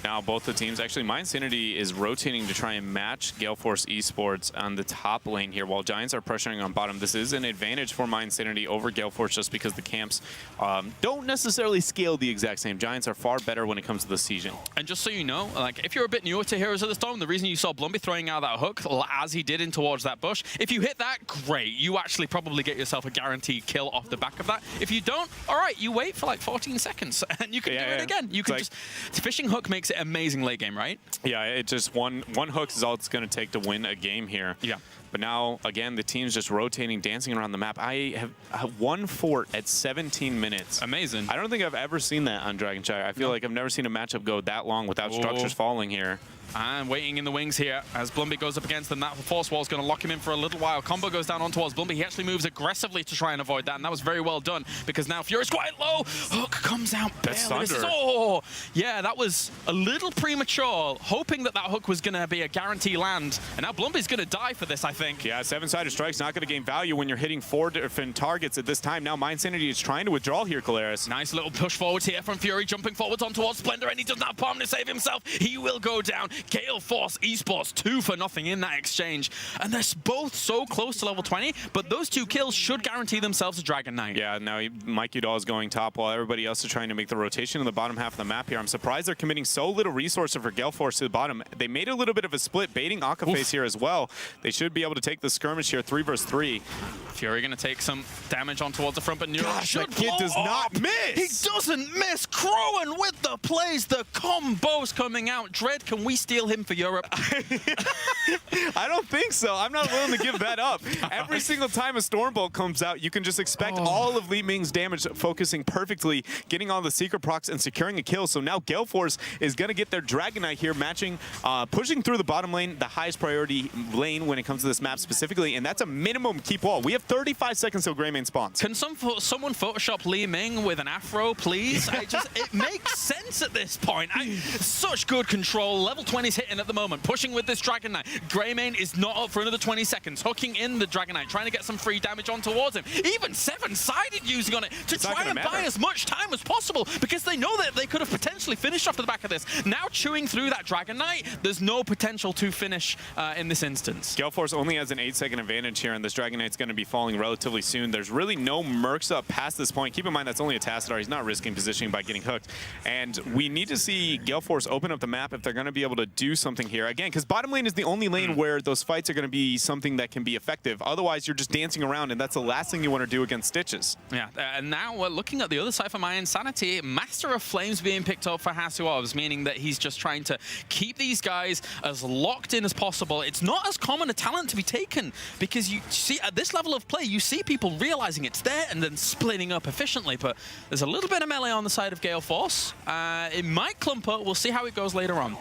Now both the teams, actually mYinsanity is rotating to try and match Gale Force eSports on the top lane here while Giants are pressuring on bottom. This is an advantage for mYinsanity over Gale Force just because the camps don't necessarily scale the exact same. Giants are far better when it comes to the sieging. And just so you know, like if you're a bit newer to Heroes of the Storm, the reason you saw Blumby throwing out that hook as he did in towards that bush, if you hit that, great. You actually probably get yourself a guaranteed kill off the back of that. If you don't, all right, you wait for like 14 seconds and you can do it again. You can just, fishing hook makes it amazing late game, right? Yeah, it just one hook is all it's going to take to win a game here. Yeah. But now, again, the team's just rotating, dancing around the map. I have one fort at 17 minutes. Amazing. I don't think I've ever seen that on Dragonshire. I feel like I've never seen a matchup go that long without structures falling here. And waiting in the wings here as Blumby goes up against them. That force wall is going to lock him in for a little while. Combo goes down on towards Blumby. He actually moves aggressively to try and avoid that, and that was very well done because now Fury's quite low. Hook comes out. That's thunder. Oh, yeah, that was a little premature, hoping that that hook was going to be a guarantee land. And now Blumby's going to die for this, I think. Yeah, seven-sided strike's not going to gain value when you're hitting 4 different targets at this time. Now mYinsanity is trying to withdraw here, Caleres. Nice little push forward here from Fury, jumping forwards on towards Splendor, and he does not have Palm to save himself. He will go down. Gale Force eSports 2-0 in that exchange. And they're both so close to level 20, but those 2 kills should guarantee themselves a Dragon Knight. Yeah, now Mike Udall is going top while everybody else is trying to make the rotation in the bottom half of the map here. I'm surprised they're committing so little resources for Gale Force to the bottom. They made a little bit of a split, baiting Akaface here as well. They should be able to take the skirmish here, 3 versus 3. Fury going to take some damage on towards the front, but Neuro should that kid does not miss! He doesn't miss! Crowan with the plays, the combos coming out. Dread, can we steal him for Europe? I don't think so. I'm not willing to give that up. Every single time a Stormbolt comes out, you can just expect all of Li Ming's damage focusing perfectly, getting all the secret procs and securing a kill. So now Gale Force is going to get their Dragon Knight here, matching, pushing through the bottom lane, the highest priority lane when it comes to this map specifically, and that's a minimum keep wall. We have 35 seconds till Greymane spawns. Can someone Photoshop Li Ming with an afro, please? It makes sense at this point. Such good control. Level 20's hitting at the moment, pushing with this Dragon Knight. Greymane is not up for another 20 seconds, hooking in the Dragon Knight, trying to get some free damage on towards him. Even seven-sided using on it to try and buy as much time as possible because they know that they could have potentially finished off the back of this. Now chewing through that Dragon Knight, there's no potential to finish in this instance. Gale Force only has an 8-second advantage here, and this Dragon Knight's going to be falling relatively soon. There's really no mercs up past this point. Keep in mind that's only a Tassadar. He's not risking positioning by getting hooked. And we need to see Gale Force open up the map if they're going to be able to do something here. Again, because bottom lane is the only lane where those fights are going to be something that can be effective. Otherwise, you're just dancing around, and that's the last thing you want to do against Stitches. Yeah, and now we're looking at the other side for mYinsanity. Master of Flames being picked up for Hasuovs, meaning that he's just trying to keep these guys as locked in as possible. It's not as common a talent to be taken because you see at this level of play, you see people realizing it's there and then splitting up efficiently, but there's a little bit of melee on the side of Gale Force. It might clump up. We'll see how it goes later on.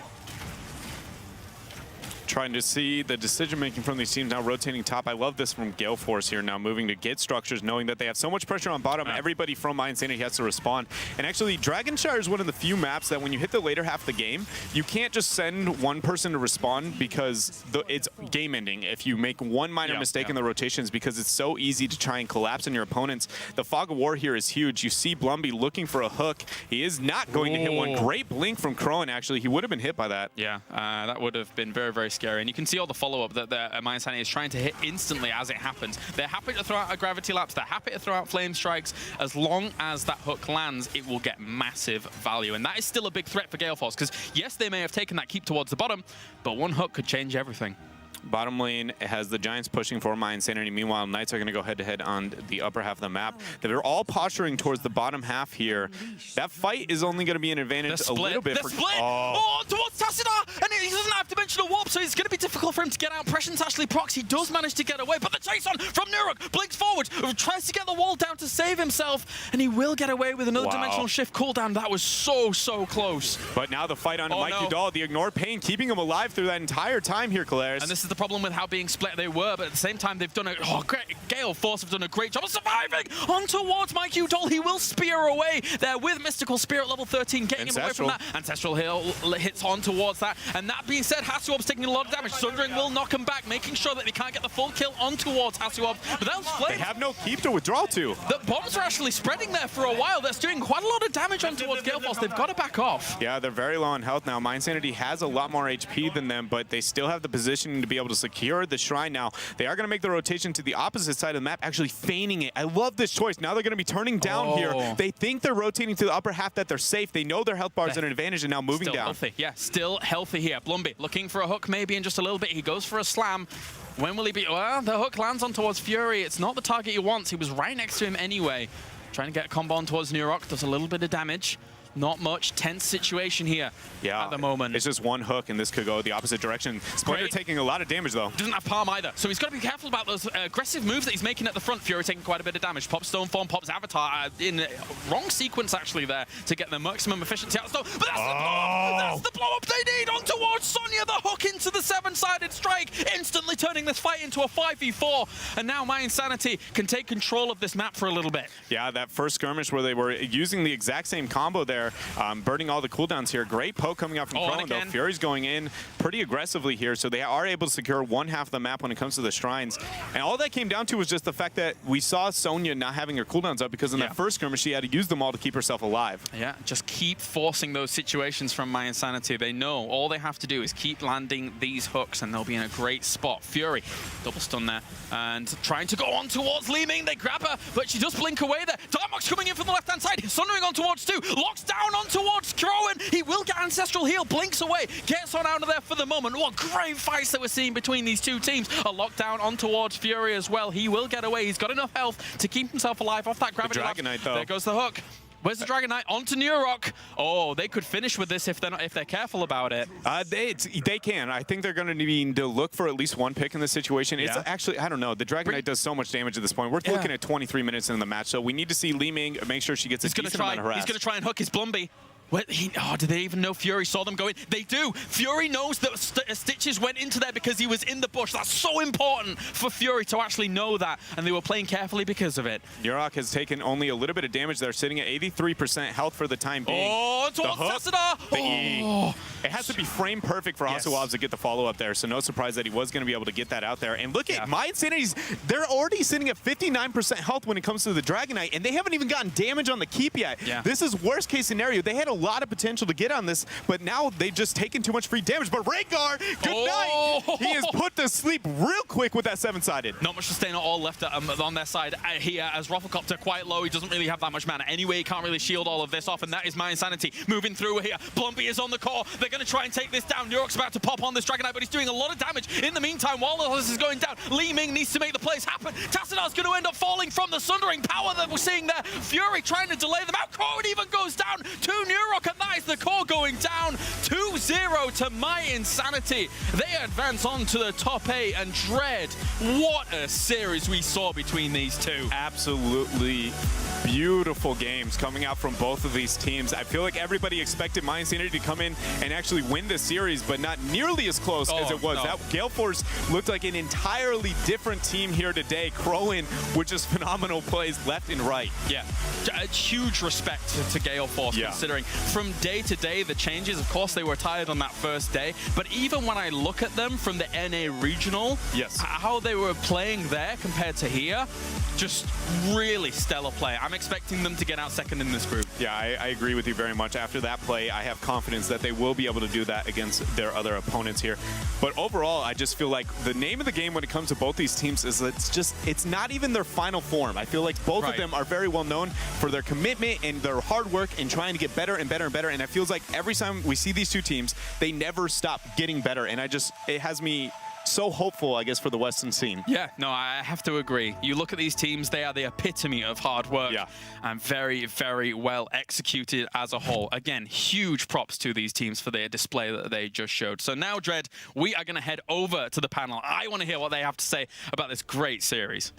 Trying to see the decision-making from these teams now rotating top. I love this from Gale Force here now moving to get structures, knowing that they have so much pressure on bottom. Everybody from mYinsanity has to respond. And actually, Dragonshire is one of the few maps that when you hit the later half of the game, you can't just send one person to respond because it's game-ending if you make one minor mistake in the rotations because it's so easy to try and collapse on your opponents. The Fog of War here is huge. You see Blumby looking for a hook. He is not going to hit one. Great blink from Crowan, actually. He would have been hit by that. Yeah, that would have been very, very scary. And you can see all the follow-up that mYinsanity is trying to hit instantly as it happens. They're happy to throw out a Gravity Lapse. They're happy to throw out Flame Strikes. As long as that hook lands, it will get massive value. And that is still a big threat for Gale Force because, yes, they may have taken that keep towards the bottom, but one hook could change everything. Bottom lane has the Giants pushing for mYinsanity. Meanwhile, Knights are going to go head-to-head on the upper half of the map. They're all posturing towards the bottom half here. That fight is only going to be an advantage a little bit. The split! Oh, towards Tassadar! And he doesn't have dimensional warp, so it's going to be difficult for him to get out. Prescience actually procs. He does manage to get away, but the chase on from Nuruk blinks forward, tries to get the wall down to save himself, and he will get away with another dimensional shift cooldown. That was so close. But now the fight on Mike Udall, the ignored pain, keeping him alive through that entire time here, Kalaris. And this is the problem with how being split they were, but at the same time, they've done Gale Force have done a great job of surviving on towards Mike Udall. He will spear away there with Mystical Spirit level 13, getting him away from that. Ancestral Hill hits on towards that. And that being said, Hasuob's taking a lot of damage. Sundering will knock him back, making sure that they can't get the full kill on towards Hasuob. But they have no keep to withdraw to. The bombs are actually spreading there for a while. That's doing quite a lot of damage on towards Gale Force. They've got to back off. Yeah, they're very low on health now. mYinsanity has a lot more HP than them, but they still have the positioning to be able to secure the shrine now. They are going to make the rotation to the opposite side of the map, actually feigning it. I love this choice. Now they're going to be turning down here. They think they're rotating to the upper half, that they're safe. They know their health bar is an advantage, and now moving still down. Healthy. Yeah, still healthy here. Blumby looking for a hook maybe in just a little bit. He goes for a slam. When will he be? Well, the hook lands on towards Fury. It's not the target he wants. He was right next to him anyway. Trying to get a combo on towards Nurok. Does a little bit of damage. Not much. Tense situation here at the moment. It's just one hook, and this could go the opposite direction. Splinter taking a lot of damage, though. Doesn't have Palm either, so he's got to be careful about those aggressive moves that he's making at the front. Fury taking quite a bit of damage. Pops Stoneform, pops Avatar in wrong sequence, actually, there to get the maximum efficiency out of Stone. But that's the blow-up they need on towards Sonya. The hook into the seven-sided strike, instantly turning this fight into a 5v4. And now mYinsanity can take control of this map for a little bit. Yeah, that first skirmish where they were using the exact same combo there, burning all the cooldowns here. Great poke coming out from Krone, though. Fury's going in pretty aggressively here, so they are able to secure one half of the map when it comes to the shrines. And all that came down to was just the fact that we saw Sonya not having her cooldowns up, because in that first skirmish, she had to use them all to keep herself alive. Yeah, just keep forcing those situations from mYinsanity. They know all they have to do is keep landing these hooks, and they'll be in a great spot. Fury, double stun there, and trying to go on towards Li Ming. They grab her, but she does blink away there. Darmok's coming in from the left-hand side. Sundering on towards 2, locks down on towards Crowan. He will get Ancestral Heal, blinks away, gets on out of there for the moment. What great fights that we're seeing between these two teams. A lockdown on towards Fury as well. He will get away. He's got enough health to keep himself alive off that gravity. The Dragon Knight, though. There goes the hook. Where's the Dragon Knight? Onto Nurok. Oh, they could finish with this if they're careful about it. They can. I think they're going to need to look for at least one pick in this situation. It's actually, I don't know. The Dragon Knight does so much damage at this point. We're looking at 23 minutes in the match, so we need to see Li Ming make sure she gets a decent amount of harass. He's going to try and hook his Blumby. Do they even know Fury saw them go in? They do. Fury knows that Stitches went into there because he was in the bush. That's so important for Fury to actually know that, and they were playing carefully because of it. Nurok has taken only a little bit of damage. They're sitting at 83% health for the time being. Oh, towards Tassadar! Oh. It has to be frame perfect for Hasuobs to get the follow-up there, so no surprise that he was going to be able to get that out there. And look at mYinsanity's, they're already sitting at 59% health when it comes to the Dragon Knight, and they haven't even gotten damage on the keep yet. This is worst case scenario. They had a lot of potential to get on this, but now they've just taken too much free damage. But Rhaegar, good night! He is put to sleep real quick with that seven-sided. Not much sustain at all left on their side here, as Rufflecopter quite low. He doesn't really have that much mana. Anyway, he can't really shield all of this off, and that is mYinsanity moving through here. Blumby is on the core. They're going to try and take this down. Nurok's about to pop on this Dragon Knight, but he's doing a lot of damage. In the meantime, while all this is going down, Li Ming needs to make the plays happen. Tassadar's going to end up falling from the sundering power that we're seeing there. Fury trying to delay them out. Core even goes down to Nurok, and that is the core going down. 2-0 to mYinsanity. They advance on to the top 8, and Dread, what a series we saw between these two. Absolutely beautiful games coming out from both of these teams. I feel like everybody expected mYinsanity to come in and actually win the series, but not nearly as close as it was. That Gale Force looked like an entirely different team here today. Crowin with just phenomenal plays left and right. Yeah, a huge respect to Gale Force, considering from day to day the changes. Of course, they were tired on that first day, but even when I look at them from the NA regional, how they were playing there compared to here, just really stellar play. I'm expecting them to get out second in this group. Yeah, I agree with you very much. After that play, I have confidence that they will be able to do that against their other opponents here. But overall, I just feel like the name of the game when it comes to both these teams is it's not even their final form. I feel like both of them are very well known for their commitment and their hard work and trying to get better and better and better. And it feels like every time we see these two teams, they never stop getting better. And it has me so hopeful, I guess, for the Western scene. Yeah, no, I have to agree. You look at these teams, they are the epitome of hard work and very, very well executed as a whole. Again, huge props to these teams for their display that they just showed. So now, Dread, we are going to head over to the panel. I want to hear what they have to say about this great series.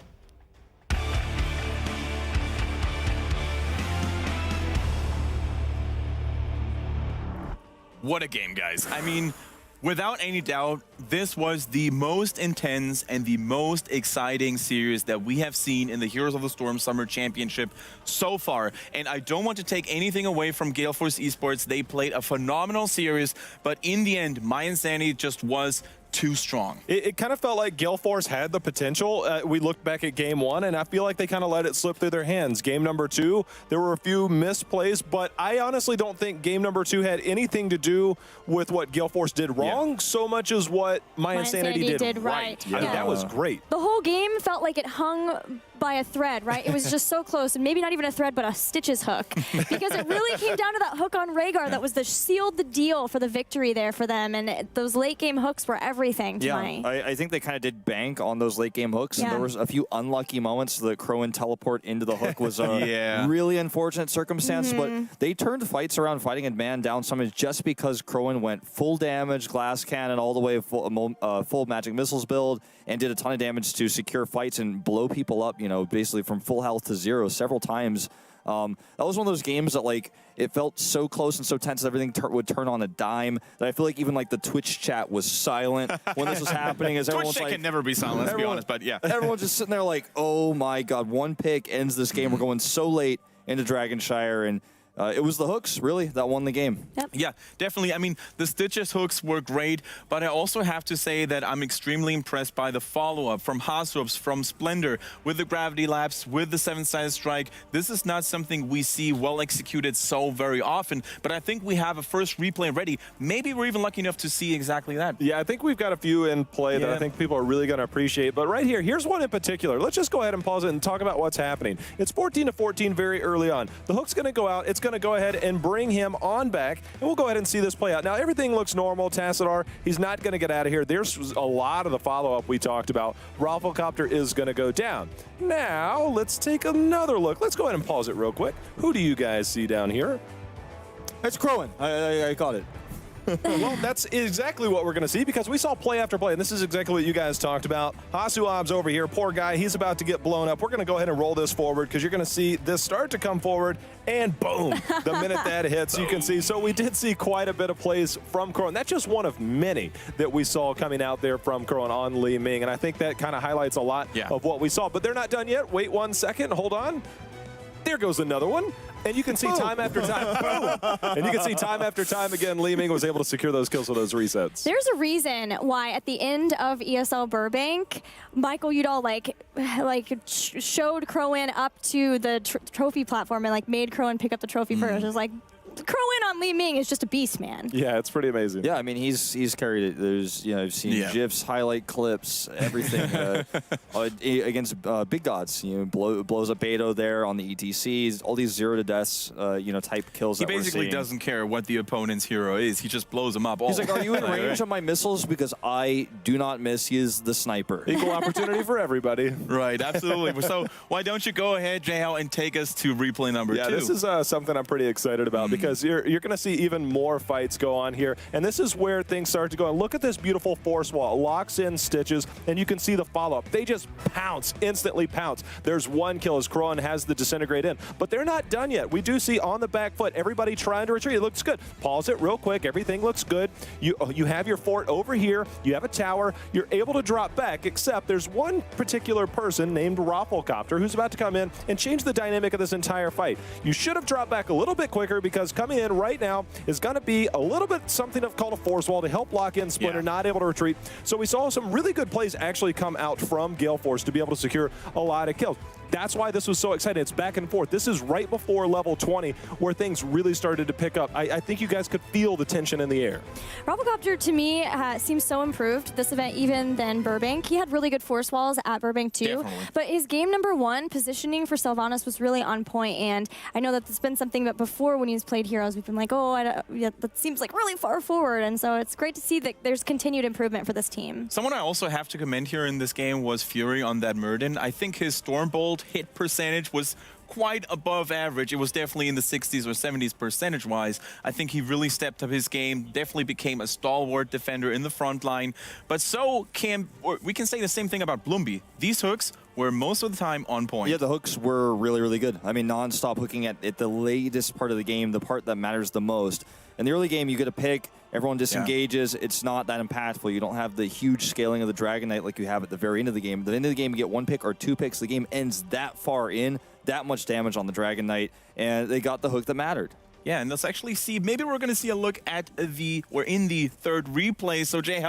What a game, guys. I mean, without any doubt, this was the most intense and the most exciting series that we have seen in the Heroes of the Storm Summer Championship so far. And I don't want to take anything away from Gale Force Esports. They played a phenomenal series, but in the end, mYinsanity just was too strong. It kind of felt like Gale Force had the potential. We looked back at game 1, and I feel like they kind of let it slip through their hands. Game number 2, there were a few misplays, but I honestly don't think game number 2 had anything to do with what Gale Force did wrong so much as what mYinsanity did right. I mean, that was great. The whole game felt like it hung by a thread, right? It was just so close, and maybe not even a thread, but a Stitches hook, because it really came down to that hook on Rhaegar that was sealed the deal for the victory there for them, and those late game hooks were everything to I think they kind of did bank on those late game hooks, and there was a few unlucky moments. The Crowan teleport into the hook was a really unfortunate circumstance, but they turned fights around, fighting a man down summons just because Crowan went full damage, glass cannon, all the way full magic missiles build, and did a ton of damage to secure fights and blow people up, you know, basically from full health to 0 several times. That was one of those games that, like, it felt so close and so tense that everything would turn on a dime that I feel like even, like, the Twitch chat was silent when this was happening. As Twitch chat can never be silent, let's be honest, but yeah. Everyone's just sitting there like, oh my god, one pick ends this game. We're going so late into Dragonshire, and it was the hooks, really, that won the game. Yeah, definitely. I mean, the Stitches hooks were great, but I also have to say that I'm extremely impressed by the follow-up from Hasups, from Splendor, with the Gravity Lapse, with the 7-sided strike. This is not something we see well executed so very often, but I think we have a first replay ready. Maybe we're even lucky enough to see exactly that. Yeah, I think we've got a few in play that I think people are really going to appreciate. But right here, here's one in particular. Let's just go ahead and pause it and talk about what's happening. It's 14-14 very early on. The hook's going to go out. It's going to go ahead and bring him on back, and we'll go ahead and see this play out. Now, everything looks normal. Tassadar, he's not going to get out of here. There's a lot of the follow-up we talked about. Rafflecopter is going to go down. Now, let's take another look. Let's go ahead and pause it real quick. Who do you guys see down here? It's Crowan. I caught it. Well, that's exactly what we're going to see, because we saw play after play, and this is exactly what you guys talked about. Hasuab's over here, poor guy, he's about to get blown up. We're going to go ahead and roll this forward, because you're going to see this start to come forward, and boom, the minute that hits, you can see. So we did see quite a bit of plays from Crowan. That's just one of many that we saw coming out there from Crowan on Li Ming, and I think that kind of highlights a lot of what we saw. But they're not done yet. Wait 1 second. Hold on. There goes another one. And you can see time after time, boom! And you can see time after time again, Li Ming was able to secure those kills with those resets. There's a reason why at the end of ESL Burbank, Michael Udall showed Crowan up to the trophy platform and like made Crowan pick up the trophy first. It was like, Crowan on Li Ming is just a beast, man. Yeah, it's pretty amazing. Yeah, I mean, he's carried it. There's, you know, I've seen GIFs, highlight clips, everything against big gods. You know, blows up Beto there on the ETCs, all these 0 to deaths, you know, type kills. He basically doesn't care what the opponent's hero is. He just blows them up. He's like, are you in range of my missiles? Because I do not miss. He is the sniper. Equal opportunity for everybody. Right, absolutely. So why don't you go ahead, JL, and take us to replay number 2? Yeah, this is something I'm pretty excited about, because you're going to see even more fights go on here, and this is where things start to go. And look at this beautiful force wall. It locks in Stitches, and you can see the follow-up. They just pounce, instantly pounce. There's one kill as Crowan has the disintegrate in, but they're not done yet. We do see on the back foot everybody trying to retreat. It looks good. Pause it real quick. Everything looks good. You have your fort over here. You have a tower. You're able to drop back, except there's one particular person named Rafflecopter who's about to come in and change the dynamic of this entire fight. You should have dropped back a little bit quicker, because coming in right now is going to be a little bit something called a force wall to help lock in Splinter, not able to retreat. So we saw some really good plays actually come out from Gale Force to be able to secure a lot of kills. That's why this was so exciting. It's back and forth. This is right before level 20 where things really started to pick up. I think you guys could feel the tension in the air. Robocopter, to me, seems so improved this event even than Burbank. He had really good force walls at Burbank too. Definitely. But his game number 1, positioning for Sylvanas, was really on point. And I know that it's been something that before when he's played Heroes, we've been like, oh, that seems like really far forward. And so it's great to see that there's continued improvement for this team. Someone I also have to commend here in this game was Fury on that Murden. I think his Stormbolt hit percentage was quite above average. It was definitely in the 60s or 70s percentage-wise. I think he really stepped up his game, definitely became a stalwart defender in the front line. But we can say the same thing about Bloomby. These hooks were most of the time on point. Yeah, the hooks were really, really good. I mean, non-stop hooking at the latest part of the game, the part that matters the most. In the early game, you get a pick, everyone disengages, it's not that impactful. You don't have the huge scaling of the Dragon Knight like you have at the very end of the game. At the end of the game, you get 1 pick or 2 picks. The game ends that far in, that much damage on the Dragon Knight, and they got the hook that mattered. Yeah, and let's actually see, maybe we're going to see a look at in the third replay. So, Jay,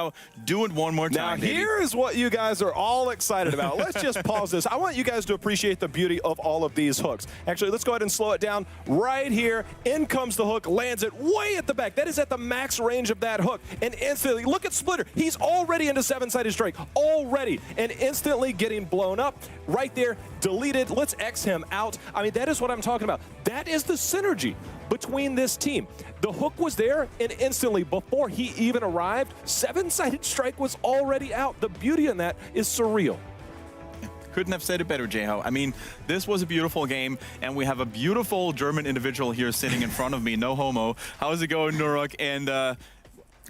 do it one more time. Now, here is what you guys are all excited about. Let's just pause this. I want you guys to appreciate the beauty of all of these hooks. Actually, let's go ahead and slow it down right here. In comes the hook, lands it way at the back. That is at the max range of that hook. And instantly, look at Splitter. He's already into 7-sided strike, already, and instantly getting blown up. Right there, deleted. Let's X him out. I mean, that is what I'm talking about. That is the synergy between this team. The hook was there, and instantly, before he even arrived, 7-sided strike was already out. The beauty in that is surreal. Couldn't have said it better, Jayho. I mean, this was a beautiful game, and we have a beautiful German individual here sitting in front of me. No homo. How's it going, Nurok? And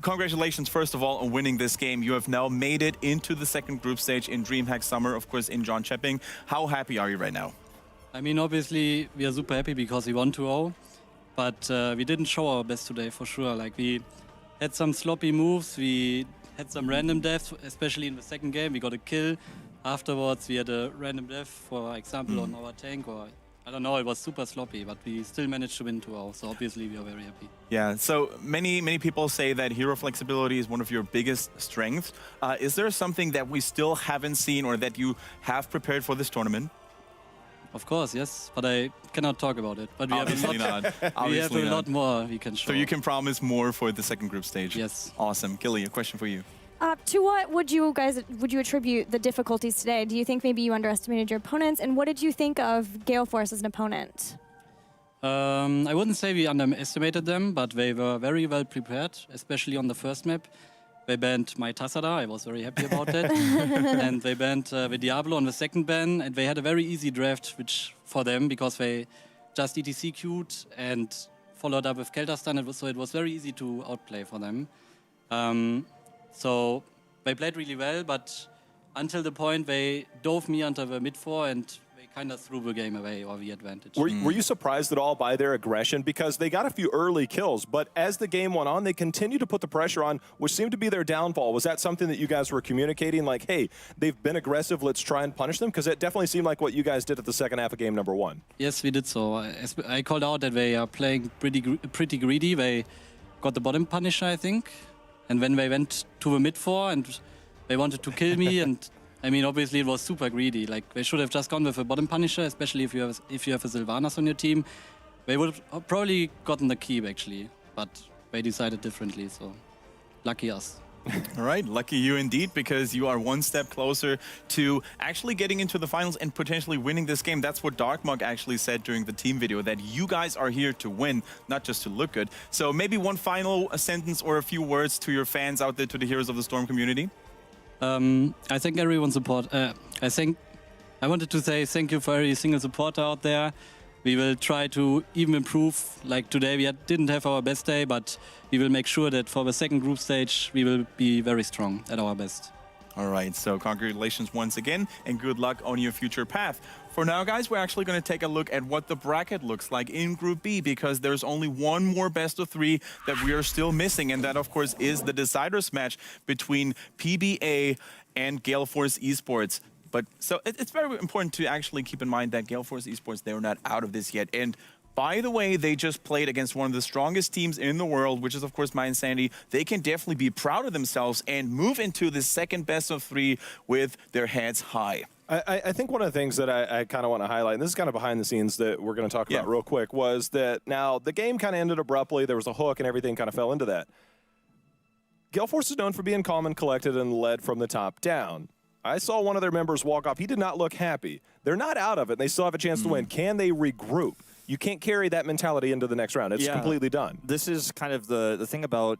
congratulations, first of all, on winning this game. You have now made it into the second group stage in DreamHack Summer, of course, in John Chepping. How happy are you right now? I mean, obviously, we are super happy because we won 2-0. But we didn't show our best today, for sure. Like, we had some sloppy moves, we had some random deaths, especially in the second game. We got a kill. Afterwards, we had a random death, for example, on our tank, or I don't know, it was super sloppy, but we still managed to win 2-0, so obviously we are very happy. Yeah, so many people say that hero flexibility is one of your biggest strengths. Is there something that we still haven't seen or that you have prepared for this tournament? Of course, yes, but I cannot talk about it. But we Obviously have not. we have a lot more we can show. So you can promise more for the second group stage? Yes. Awesome. Gilly, a question for you. To what would you attribute the difficulties today? Do you think maybe you underestimated your opponents? And what did you think of Gale Force as an opponent? I wouldn't say we underestimated them, but they were very well prepared, especially on the first map. They banned my Tassada, I was very happy about that. And they banned the Diablo on the second ban, and they had a very easy draft which for them, because they just ETC queued and followed up with Kelterstun, so it was very easy to outplay for them. So they played really well, but until the point they dove me onto the mid-4 and they kind of threw the game away, or the advantage. Were you surprised at all by their aggression? Because they got a few early kills, but as the game went on, they continued to put the pressure on, which seemed to be their downfall. Was that something that you guys were communicating, like, hey, they've been aggressive, let's try and punish them? Because it definitely seemed like what you guys did at the second half of game number 1. Yes, we did so. I called out that they are playing pretty greedy. They got the bottom punisher, I think. And when they went to the mid-4 and they wanted to kill me, and I mean, obviously it was super greedy. Like, they should have just gone with a bottom punisher, especially if you have a Sylvanas on your team. They would have probably gotten the keep, actually, but they decided differently, so lucky us. All right, lucky you indeed, because you are one step closer to actually getting into the finals and potentially winning this game. That's what Darkmug actually said during the team video, that you guys are here to win, not just to look good. So maybe one final sentence or a few words to your fans out there, to the Heroes of the Storm community. I thank everyone support. I wanted to say thank you for every single supporter out there. We will try to even improve. Like today, we didn't have our best day, but we will make sure that for the second group stage, we will be very strong at our best. All right, so congratulations once again, and good luck on your future path. For now, guys, we're actually going to take a look at what the bracket looks like in Group B, because there's only one more best of 3 that we are still missing, and that, of course, is the deciders match between PBA and Gale Force eSports. But so it's very important to actually keep in mind that Gale Force eSports, they're not out of this yet. And by the way they just played against one of the strongest teams in the world, which is, of course, mYinsanity, they can definitely be proud of themselves and move into the second best of 3 with their heads high. I think one of the things that I kind of want to highlight, and this is kind of behind the scenes that we're going to talk about real quick, was that now the game kind of ended abruptly. There was a hook and everything kind of fell into that. Gale Force is known for being calm and collected and led from the top down. I saw one of their members walk off. He did not look happy. They're not out of it. They still have a chance to win. Can they regroup? You can't carry that mentality into the next round. It's completely done. This is kind of the thing about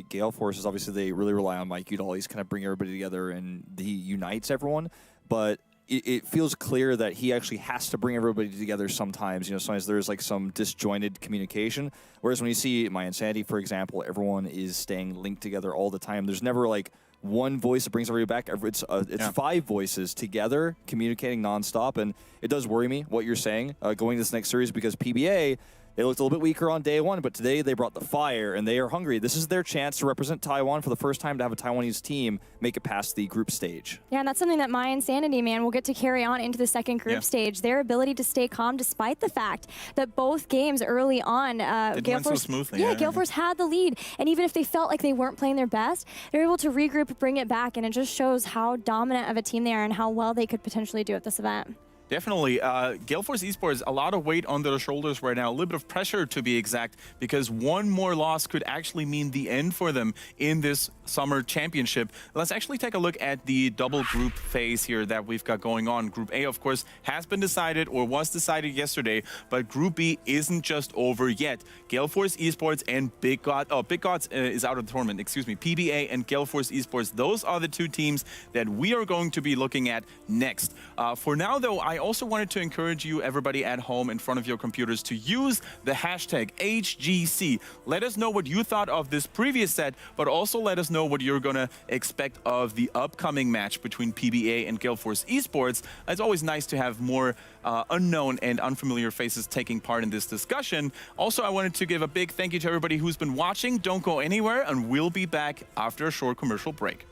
Gale Force is obviously they really rely on Mike to always kind of bring everybody together, and he unites everyone. But it feels clear that he actually has to bring everybody together sometimes. You know, sometimes there's like some disjointed communication. Whereas when you see mYinsanity, for example, everyone is staying linked together all the time. There's never like one voice that brings everybody back. It's 5 voices together communicating nonstop, and it does worry me what you're saying going to this next series, because PBA, they looked a little bit weaker on day 1, but today they brought the fire, and they are hungry. This is their chance to represent Taiwan for the first time, to have a Taiwanese team make it past the group stage. Yeah, and that's something that mYinsanity, man, will get to carry on into the second group stage. Their ability to stay calm despite the fact that both games early on, Gale Force, so smoothly. Gale Force had the lead, and even if they felt like they weren't playing their best, they were able to regroup, bring it back, and it just shows how dominant of a team they are and how well they could potentially do at this event. Definitely. Gale Force eSports, a lot of weight on their shoulders right now, a little bit of pressure to be exact, because one more loss could actually mean the end for them in this summer championship. Let's actually take a look at the double group phase here that we've got going on. Group A, of course, has been decided or was decided yesterday, but Group B isn't just over yet. Gale Force eSports and Big Gods is out of the tournament, excuse me. PBA and Gale Force eSports, those are the 2 teams that we are going to be looking at next. For now, though, I also wanted to encourage you, everybody at home in front of your computers, to use the hashtag HGC. Let us know what you thought of this previous set, but also let us know what you're going to expect of the upcoming match between PBA and Gale Force eSports. It's always nice to have more unknown and unfamiliar faces taking part in this discussion. Also, I wanted to give a big thank you to everybody who's been watching. Don't go anywhere, and we'll be back after a short commercial break.